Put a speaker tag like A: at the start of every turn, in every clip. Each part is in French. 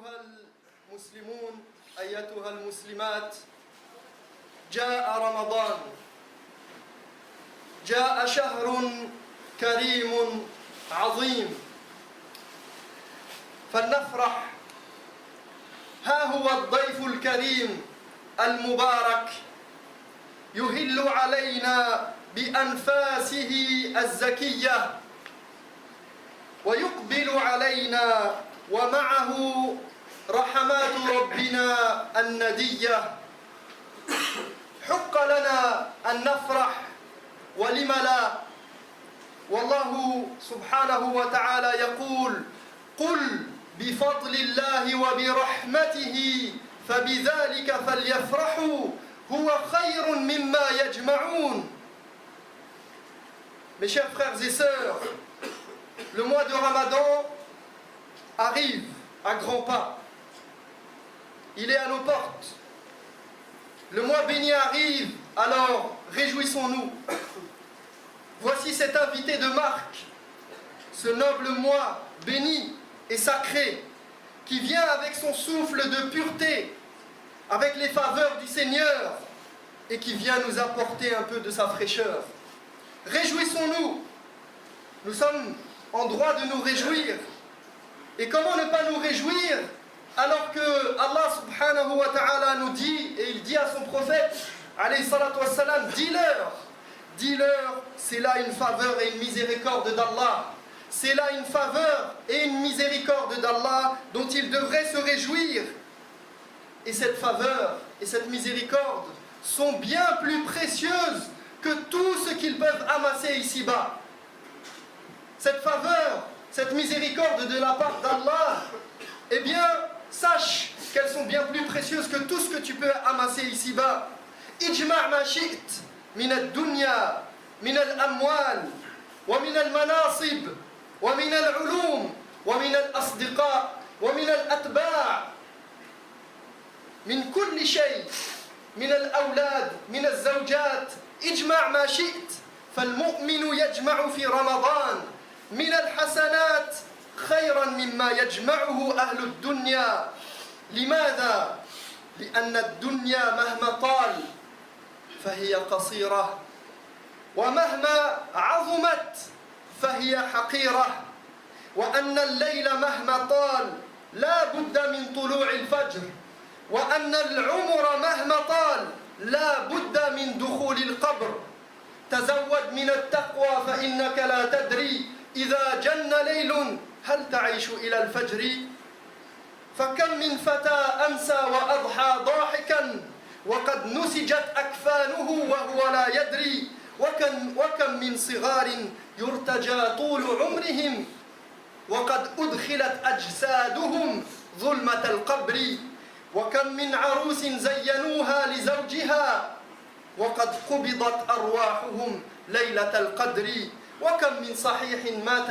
A: أيها المسلمون أيتها المسلمات، جاء رمضان، جاء شهر كريم عظيم، فلنفرح. ها هو الضيف الكريم المبارك يهل علينا بأنفاسه الزكية ويقبل علينا ومعه رحمات ربنا الندية. حق لنا أن نفرح، ولم لا؟ والله سبحانه وتعالى يقول: قل بفضل الله وبرحمته فبذلك فليفرحوا هو خير مما يجمعون. Mes chers frères et sœurs, le mois de Ramadan arrive à grands pas. Il est à nos portes. Le mois béni arrive, alors réjouissons-nous. Voici cet invité de marque, ce noble mois béni et sacré, qui vient avec son souffle de pureté, avec les faveurs du Seigneur, et qui vient nous apporter un peu de sa fraîcheur. Réjouissons-nous. Nous sommes en droit de nous réjouir. Et comment ne pas nous réjouir alors que Allah subhanahu wa ta'ala nous dit, et il dit à son prophète, alayhi salatu wassalam, dis-leur, c'est là une faveur et une miséricorde d'Allah. C'est là une faveur et une miséricorde d'Allah dont ils devraient se réjouir. Et cette faveur et cette miséricorde sont bien plus précieuses que tout ce qu'ils peuvent amasser ici-bas. Cette faveur, cette miséricorde de la part d'Allah, eh bien, sache qu'elles sont bien plus précieuses que tout ce que tu peux amasser ici-bas. Ijma' ma shi't min ad-dunya, min al-amwal, wa min al-manasib, wa min al-ulum, wa min al-asdiqa, wa min al-atba', min kulli shay, min al-awlad, min al-zawjat. اجمع ما شئت فالمؤمن يجمع في رمضان من الحسنات خيرا مما يجمعه أهل الدنيا. لماذا؟ لأن الدنيا مهما طال فهي قصيرة، ومهما عظمت فهي حقيرة، وأن الليل مهما طال لا بد من طلوع الفجر، وأن العمر مهما طال لا بد من دخول القبر. تزود من التقوى فإنك لا تدري إذا جن ليل هل تعيش إلى الفجر. فكم من فتى أمسى وأضحى ضاحكا وقد نسجت أكفانه وهو لا يدري. وكم من صغار يرتجى طول عمرهم وقد أدخلت أجسادهم ظلمة القبر. وكم من عروس زينوها لزوجها وقد قبضت أرواحهم ليلة القدر. وكم من صحيح مات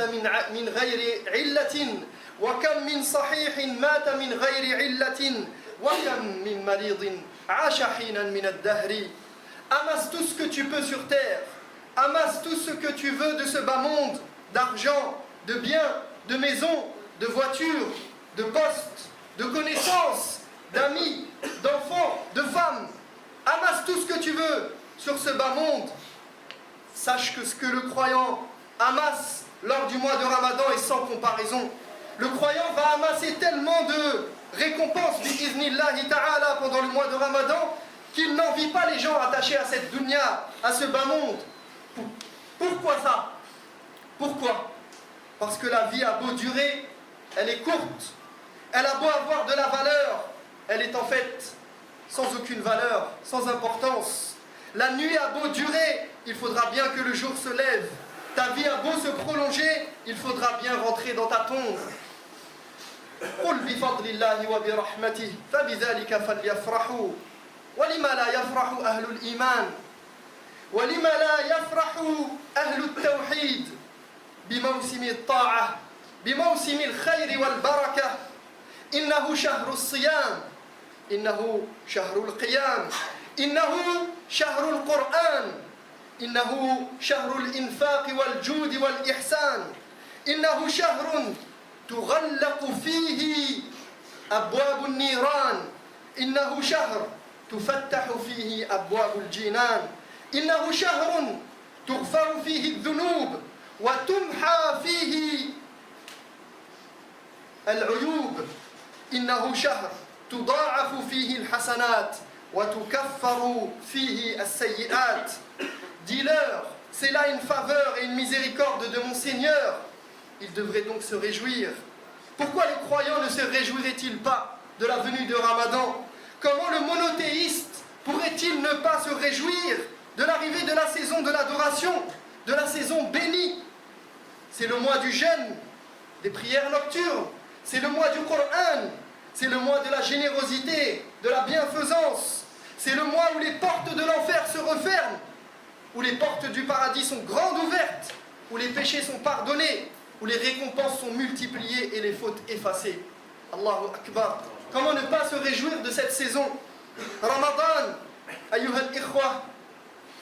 A: من غير علة، وكم من صحيح مات من غير علة، وكم من مريض عاش حينا من الدهر. Amasse tout ce que tu peux sur terre, amasse tout ce que tu veux de ce bas monde, d'argent, de biens, de maisons, de voitures, de postes, de connaissances, d'amis, d'enfants, de femmes. Amasse tout ce que tu veux sur ce bas monde. Sache que ce que le croyant amasse lors du mois de Ramadan est sans comparaison. Le croyant va amasser tellement de récompenses bi'iznillahi ta'ala pendant le mois de Ramadan qu'il n'envie pas les gens attachés à cette dunya, à ce bas monde. Pourquoi ça? Pourquoi? Parce que la vie a beau durer, elle est courte. Elle a beau avoir de la valeur, elle est en fait sans aucune valeur, sans importance. La nuit a beau durer, il faudra bien que le jour se lève. Ta vie a beau se prolonger, il faudra bien rentrer dans ta tombe. قل بفضل الله وبرحمته فبذلك فليفرحوا ولما لا يفرح أهل الإيمان ولما لا يفرح أهل التوحيد بموسم الطاعة بموسم الخير والبركة. إنه شهر الصيام، إنه شهر القيام، إنه شهر القرآن، إنه شهر الإنفاق والجود والإحسان، إنه شهر تغلق فيه أبواب النيران إنه شهر تفتح فيه أبواب الجنان إنه شهر تغفر فيه الذنوب وتمحى فيه العيوب إنه شهر تضاعف فيه الحسنات وتكفر فيه السيئات. Dis-leur, c'est là une faveur et une miséricorde de mon Seigneur. Ils devraient donc se réjouir. Pourquoi les croyants ne se réjouiraient-ils pas de la venue de Ramadan? Comment le monothéiste pourrait-il ne pas se réjouir de l'arrivée de la saison de l'adoration, de la saison bénie? C'est le mois du jeûne, des prières nocturnes, c'est le mois du Coran, c'est le mois de la générosité, de la bienfaisance, c'est le mois où les portes de l'enfer se referment, où les portes du paradis sont grandes ouvertes, où les péchés sont pardonnés, où les récompenses sont multipliées et les fautes effacées. Allahu Akbar. Comment ne pas se réjouir de cette saison? Ramadan, ayyuha al-ikhwa,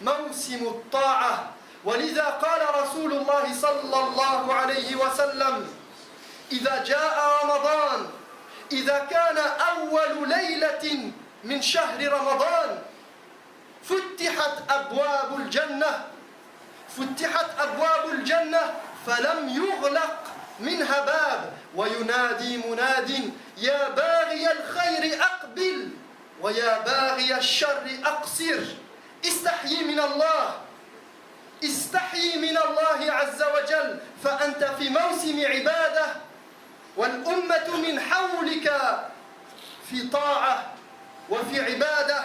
A: mawsim at-ta'a. ولذا قال رسول الله صلى الله عليه وسلم إذا جاء رمضان إذا كان أول ليلة من شهر رمضان فتحت أبواب الجنة فلم يغلق منها باب وينادي مناد يا باغي الخير أقبل ويا باغي الشر أقصر استحيي من الله عز وجل فأنت في موسم عبادة والأمة من حولك في طاعة وفي عبادة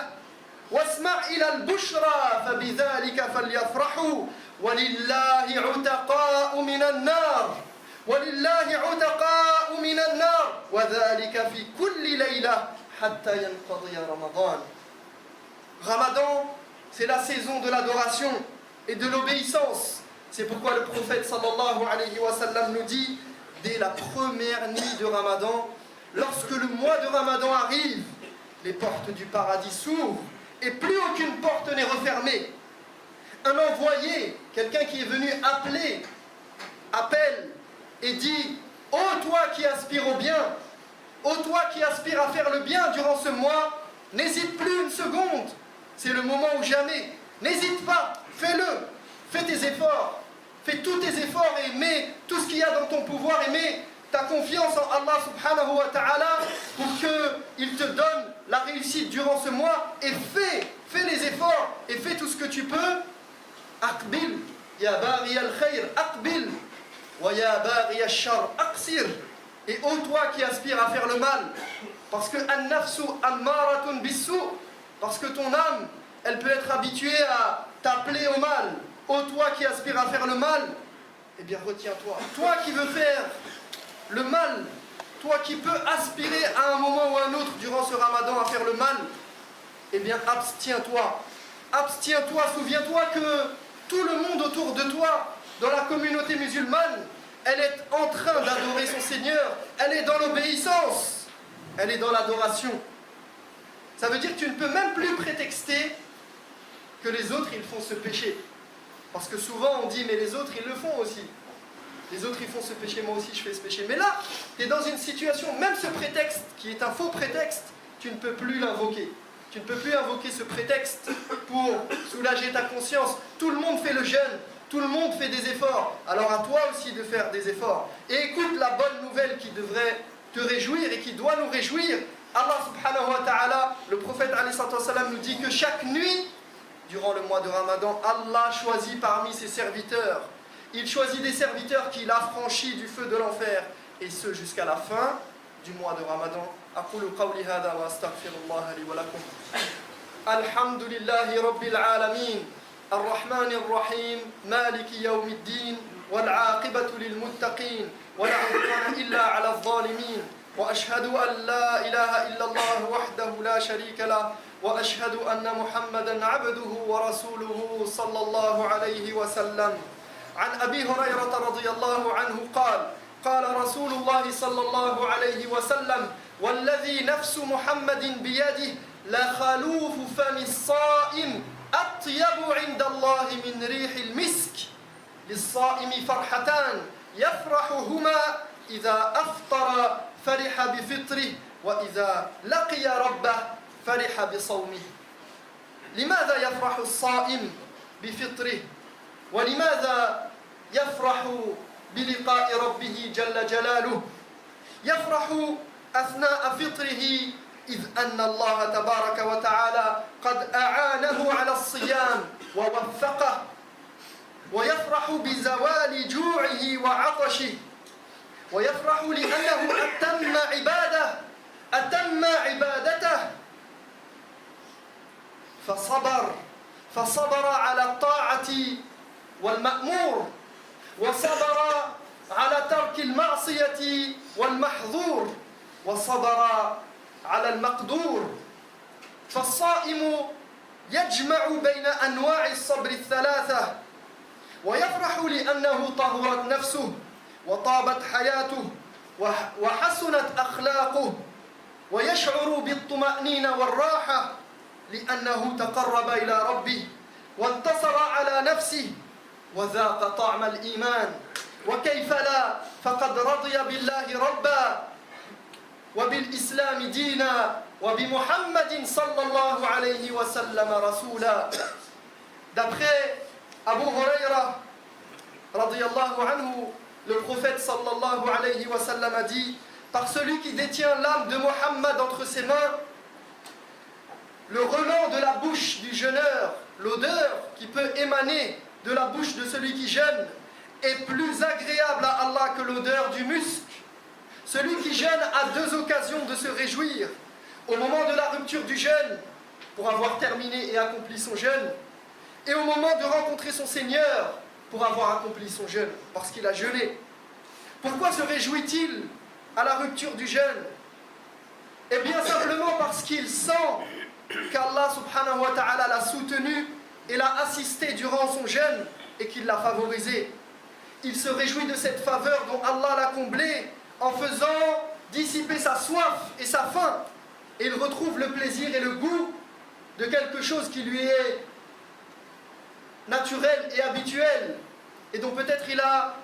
A: واسمع إلى البشرى فبذلك فليفرحوا ولله عتقاء من النار وذلك في كل ليلة حتى ينقضي رمضان. Ramadan, c'est la saison de l'adoration et de l'obéissance. C'est pourquoi le prophète sallallahu alayhi wa sallam nous dit, dès la première nuit de Ramadan, lorsque le mois de Ramadan arrive, les portes du paradis s'ouvrent et plus aucune porte n'est refermée. Un envoyé, quelqu'un qui est venu appelle et dit: ô toi qui aspires au bien, ô toi qui aspires à faire le bien durant ce mois, n'hésite plus une seconde, c'est le moment ou jamais. N'hésite pas, fais-le, fais tes efforts, fais tous tes efforts et mets tout ce qu'il y a dans ton pouvoir et mets ta confiance en Allah subhanahu wa ta'ala pour qu'il te donne la réussite durant ce mois et fais les efforts et fais tout ce que tu peux. Aqbil, ya baghi al-khayr, aqbil, wa ya baghi al-shar, aqsir. Et ô toi qui aspires à faire le mal, parce que an-nafsu ammaratun bis-su, parce que ton âme, elle peut être habituée à t'appeler au mal. Ô toi qui aspires à faire le mal, eh bien retiens-toi. Toi qui veux faire le mal, toi qui peux aspirer à un moment ou à un autre durant ce Ramadan à faire le mal, eh bien abstiens-toi. Abstiens-toi, souviens-toi que tout le monde autour de toi, dans la communauté musulmane, elle est en train d'adorer son Seigneur, elle est dans l'obéissance, elle est dans l'adoration. Ça veut dire que tu ne peux même plus prétexter que les autres ils font ce péché. Parce que souvent on dit mais les autres ils le font aussi. Les autres ils font ce péché, moi aussi je fais ce péché. Mais là, tu es dans une situation, même ce prétexte qui est un faux prétexte, tu ne peux plus l'invoquer. Tu ne peux plus invoquer ce prétexte pour soulager ta conscience. Tout le monde fait le jeûne, tout le monde fait des efforts. Alors à toi aussi de faire des efforts. Et écoute la bonne nouvelle qui devrait te réjouir et qui doit nous réjouir. Allah subhanahu wa ta'ala, le prophète alayhi sallam nous dit que chaque nuit, durant le mois de Ramadan, Allah choisit parmi ses serviteurs. Il choisit des serviteurs qu'il a franchis du feu de l'enfer. Et ce jusqu'à la fin du mois de Ramadan. أقول قولي هذا وأستغفر الله لي ولكم. الحمد لله رب العالمين الرحمن الرحيم مالك يوم الدين والعاقبة للمتقين ولا عدوان إلا على الظالمين وأشهد أن لا إله إلا الله وحده لا شريك له وأشهد أن محمدا عبده ورسوله صلى الله عليه وسلم. عن أبي هريرة رضي الله عنه قال رسول الله صلى الله عليه وسلم والذي نفس محمد بيده لخلوف فم الصائم أطيب عند الله من ريح المسك للصائم فرحتان يفرحهما إذا أفطر فرح بفطره وإذا لقي ربه فرح بصومه. لماذا يفرح الصائم بفطره؟ ولماذا يفرح بلقاء ربه جل جلاله؟ يفرح أثناء فطره إذ أن الله تبارك وتعالى قد أعانه على الصيام ووفقه، ويفرح بزوال جوعه وعطشه، ويفرح لأنه أتم عبادته فصبر على الطاعة والمأمور، وصبر على ترك المعصية والمحظور، وصبر على المقدور. فالصائم يجمع بين أنواع الصبر الثلاثة، ويفرح لأنه طهرت نفسه وطابت حياته وحسنت أخلاقه، ويشعر بالطمأنينة والراحة لأنه تقرب إلى ربه وانتصر على نفسه وذاق طعم الإيمان. وكيف لا، فقد رضي بالله ربا وبالإسلام دينا وبمحمد صلى الله عليه وسلم رسولا. D'après Abu Huraira radiyallahu anhu, le prophète sallallahu alayhi wa sallam a dit: par celui qui détient l'âme de Mohammed entre ses mains, le relent de la bouche du jeûneur, l'odeur qui peut émaner de la bouche de celui qui jeûne, est plus agréable à Allah que l'odeur du musc. Celui qui jeûne a deux occasions de se réjouir: au moment de la rupture du jeûne, pour avoir terminé et accompli son jeûne, et au moment de rencontrer son Seigneur, pour avoir accompli son jeûne, parce qu'il a jeûné. Pourquoi se réjouit-il à la rupture du jeûne? Eh bien simplement parce qu'il sent qu'Allah subhanahu wa ta'ala l'a soutenu et l'a assisté durant son jeûne et qu'il l'a favorisé. Il se réjouit de cette faveur dont Allah l'a comblé en faisant dissiper sa soif et sa faim. Et il retrouve le plaisir et le goût de quelque chose qui lui est naturel et habituel, et dont peut-être il a,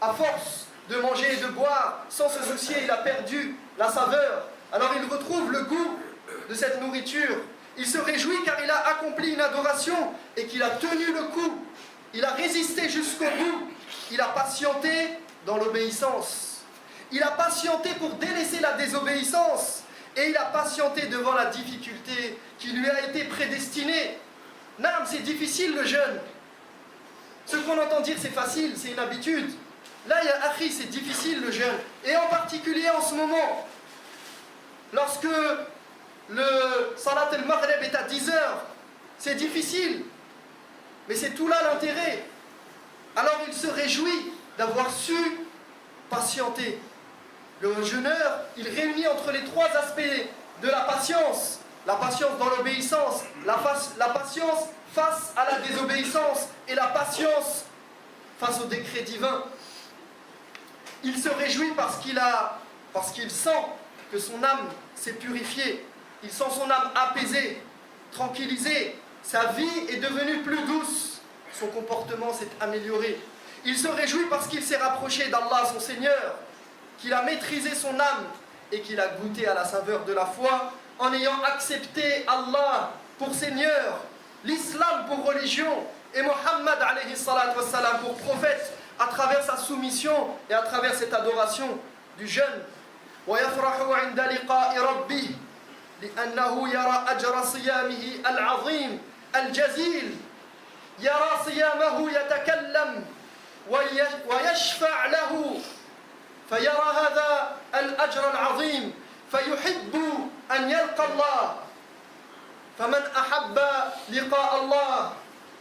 A: à force de manger et de boire, sans se soucier, il a perdu la saveur. Alors il retrouve le goût de cette nourriture. Il se réjouit car il a accompli une adoration et qu'il a tenu le coup. Il a résisté jusqu'au bout. Il a patienté dans l'obéissance. Il a patienté pour délaisser la désobéissance. Et il a patienté devant la difficulté qui lui a été prédestinée. Naam, c'est difficile le jeûne. Ce qu'on entend dire c'est facile, c'est une habitude. Là, il y a akhi, c'est difficile le jeûne. Et en particulier en ce moment, lorsque le Salat al-Maghrib est à 10 heures, c'est difficile. Mais c'est tout là l'intérêt. Alors il se réjouit d'avoir su patienter. Le jeûneur, il réunit entre les trois aspects de la patience dans l'obéissance, la patience face à la désobéissance et la patience face au décret divin. Il se réjouit parce qu'il sent que son âme s'est purifiée, il sent son âme apaisée, tranquillisée, sa vie est devenue plus douce, son comportement s'est amélioré. Il se réjouit parce qu'il s'est rapproché d'Allah, son Seigneur, qu'il a maîtrisé son âme et qu'il a goûté à la saveur de la foi en ayant accepté Allah pour Seigneur, l'islam pour religion et Mohammed alayhi salatu wassalam pour prophète à travers sa soumission et à travers cette adoration du jeûne. ويفرح عند لقاء ربه لأنه يرى أجر صيامه العظيم الجزيل، يرى صيامه يتكلم ويشفع له، فيرى هذا الأجر العظيم فيحب أن يلقى الله. فمن أحب لقاء الله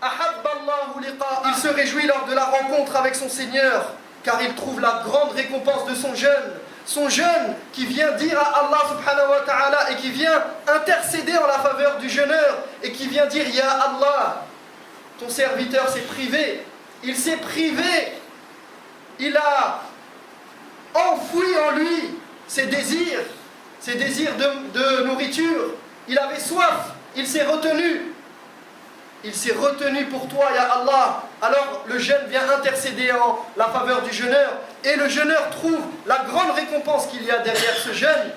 A: أحب الله لقاءه. Il se réjouit lors de la rencontre avec son Seigneur car il trouve la grande récompense de son jeûne. Son jeûne qui vient dire à Allah subhanahu wa ta'ala et qui vient intercéder en la faveur du jeûneur et qui vient dire: Ya Allah, ton serviteur s'est privé, il s'est privé, il a enfoui en lui ses désirs de nourriture, il avait soif, il s'est retenu pour toi, Ya Allah. Alors le jeûne vient intercéder en la faveur du jeûneur et le jeûneur trouve la grande récompense qu'il y a derrière ce jeûne.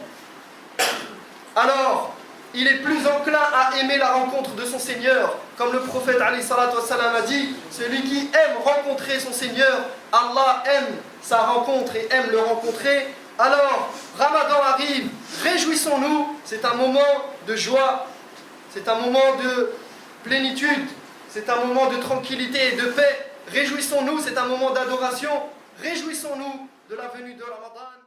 A: alors il est plus enclin à aimer la rencontre de son Seigneur. Comme le prophète alayhi salatu wassalam a dit, celui qui aime rencontrer son Seigneur, Allah aime sa rencontre et aime le rencontrer. Alors, Ramadan arrive, réjouissons-nous, c'est un moment de joie, c'est un moment de plénitude, c'est un moment de tranquillité et de paix. Réjouissons-nous, c'est un moment d'adoration. Réjouissons-nous de la venue de Ramadan.